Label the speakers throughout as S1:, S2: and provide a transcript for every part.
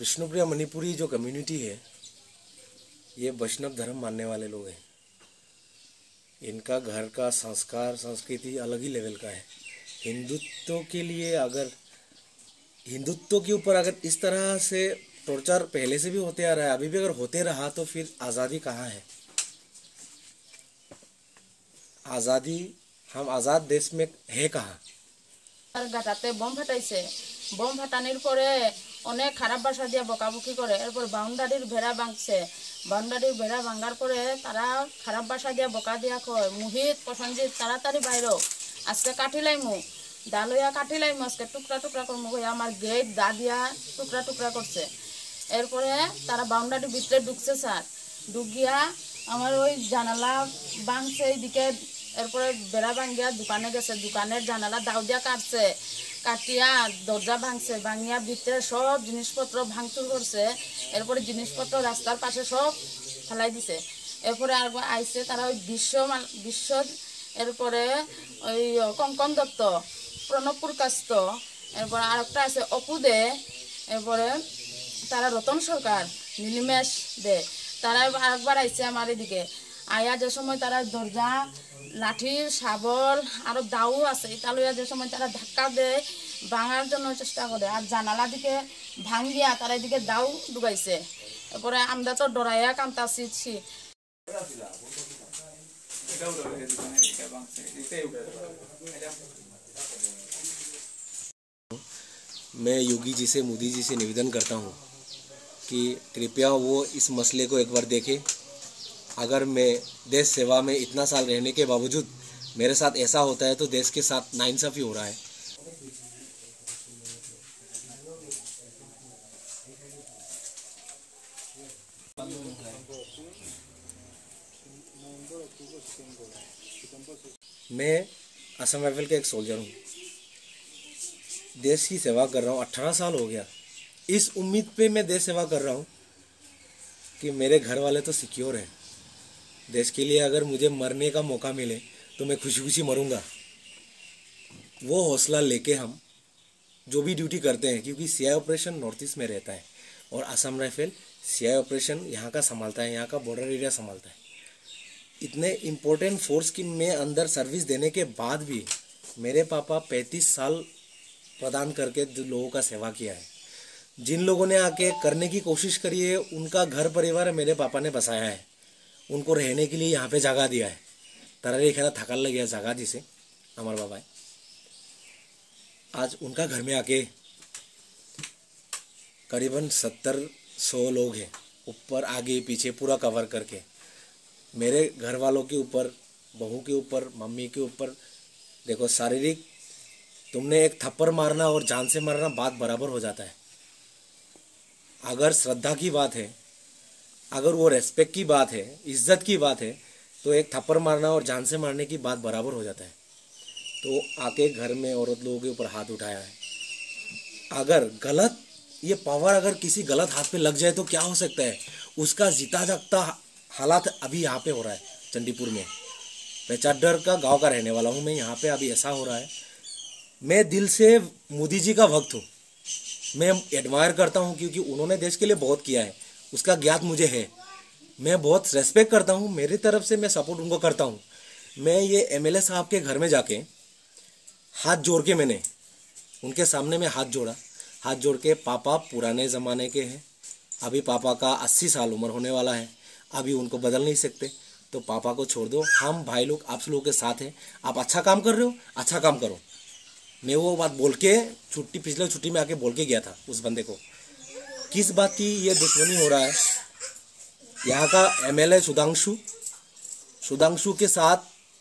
S1: विष्णुप्रिया मणिपुरी जो कम्युनिटी है ये वैष्णव धर्म मानने वाले लोग हैं। इनका घर का संस्कार संस्कृति अलग ही लेवल का है। हिंदुत्व के ऊपर अगर इस तरह से टॉर्चर पहले से भी होते आ रहा है, अभी भी अगर होते रहा तो फिर आज़ादी कहाँ है? आज़ादी, हम आज़ाद देश में है कहाँ?
S2: গাটাতে বম ফাটাইছে। বম ফাটানোর পরে অনেক খারাপ ভাষা দিয়ে বকাবকি করে। এরপর বাউন্ডারির ভেড়া ভাঙছে। বাউন্ডারির ভেড়া ভাঙার পরে তারা খারাপ ভাষা দিয়ে বকা দিয়া কয়, মুহিত প্রসঞ্জিত তাড়াতাড়ি বাইরো, আজকে কাটিলাইমু, ডালইয়া কাটিলাইমু, আজকে টুকরা টুকরা করমু কই আমার গেট দা দিয়া টুকরা টুকরা করছে। এরপরে তারা বাউন্ডারির ভিতরে ঢুকছে স্যার, ঢুকিয়া আমার ওই জানালা ভাঙছে এইদিকে। এরপরে বেড়া ভাঙ্গিয়া দোকানে গেছে, দোকানের জানালা দাও দিয়া কাটছে, কাটিয়া দরজা ভাঙছে, ভাঙিয়া ভিতরে সব জিনিসপত্র ভাঙচুর করছে। এরপরে জিনিসপত্র রাস্তার পাশে সব ফেলাই দিছে। এরপরে আর আইসে তারা ওই বিশ্ব এরপরে ওই কঙ্কন দত্ত, প্রণবপুর কাস্ত, এরপরে আরেকটা আছে অপু দে, এরপরে তারা রতন সরকার, নীলিমেশ দে, তারা আরেকবার আইসে আমার এদিকে। আয়া যে সময় তারা দরজা লাঠির শাবল আরো দাও আছে এটা লইয়া যে সময় তারা ধাক্কা দেয়, ভাঙার জন্য চেষ্টা করে, আর জানালা দিকে ভাঙ্গিয়া তারা এদিকে দাও ডুবাইছে। এরপরে আমরা তো ডরাইয়া কান্তাছি।
S1: मैं योगी जी से, मोदी जी से निवेदन करता हूँ कि कृपया वो इस मसले को एक बार देखें। अगर मैं देश सेवा में इतना साल रहने के बावजूद मेरे साथ ऐसा होता है तो देश के साथ नाइंसाफ़ी हो रहा है। मैं असम राइफल का एक सोल्जर हूँ, देश की सेवा कर रहा हूँ, 18 साल हो गया। इस उम्मीद पे मैं देश सेवा कर रहा हूँ कि मेरे घर वाले तो सिक्योर हैं। देश के लिए अगर मुझे मरने का मौका मिले तो मैं खुशी खुशी मरूंगा। वो हौसला लेके हम जो भी ड्यूटी करते हैं, क्योंकि सीआई ऑपरेशन नॉर्थ ईस्ट में रहता है और असम राइफल सीआई ऑपरेशन यहाँ का संभालता है, यहाँ का बॉर्डर एरिया संभालता है। इतने इम्पोर्टेंट फोर्स की मैं अंदर सर्विस देने के बाद भी मेरे पापा 35 साल प्रदान करके लोगों का सेवा किया है। जिन लोगों ने आके करने की कोशिश करी है उनका घर परिवार मेरे पापा ने बसाया है, उनको रहने के लिए यहाँ पे जगह दिया है। तारा खेला थकाल लग गया जगह जिसे हमारे बाबा है। आज उनका घर में आके करीबन 70-100 लोग हैं, ऊपर आगे पीछे पूरा कवर करके। मेरे घर वालों के ऊपर, बहू के ऊपर, मम्मी के ऊपर देखो, शारीरिक तुमने एक थप्पड़ मारना और जान से मारना बात बराबर हो जाता है। अगर श्रद्धा की बात है, अगर वो रेस्पेक्ट की बात है, इज्जत की बात है, तो एक थप्पड़ मारना और जान से मारने की बात बराबर हो जाता है। तो आके घर में औरत लोगों के ऊपर हाथ उठाया है। अगर गलत ये पावर अगर किसी गलत हाथ पे लग जाए तो क्या हो सकता है? उसका जीता जागता हालात अभी यहाँ पे हो रहा है चंडीपुर में। पेचाडर का गांव का रहने वाला हूँ मैं, यहाँ पे अभी ऐसा हो रहा है। मैं दिल से मोदी जी का भक्त हूँ, मैं एडमायर करता हूँ क्योंकि उन्होंने देश के लिए बहुत किया है, उसका ज्ञात मुझे है। मैं बहुत रेस्पेक्ट करता हूँ, मेरी तरफ से मैं सपोर्ट उनको करता हूँ। मैं ये एमएलए साहब के घर में जाके हाथ जोड़ के मैंने उनके सामने में हाथ जोड़ा, हाथ जोड़ के पापा पुराने ज़माने के हैं, अभी पापा का 80 साल उम्र होने वाला है, अभी उनको बदल नहीं सकते, तो पापा को छोड़ दो, हम भाई लोग आप लोगों के साथ हैं, आप अच्छा काम कर रहे हो, अच्छा काम करो। मैं वो बात बोल के पिछले छुट्टी में आके बोल के गया था उस बंदे को। किस बात की ये दुश्मनी हो रहा है? यहाँ का एमएलए सुधांशु के साथ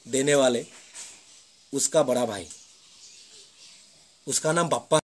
S1: देने वाले उसका बड़ा भाई, उसका नाम बप्पा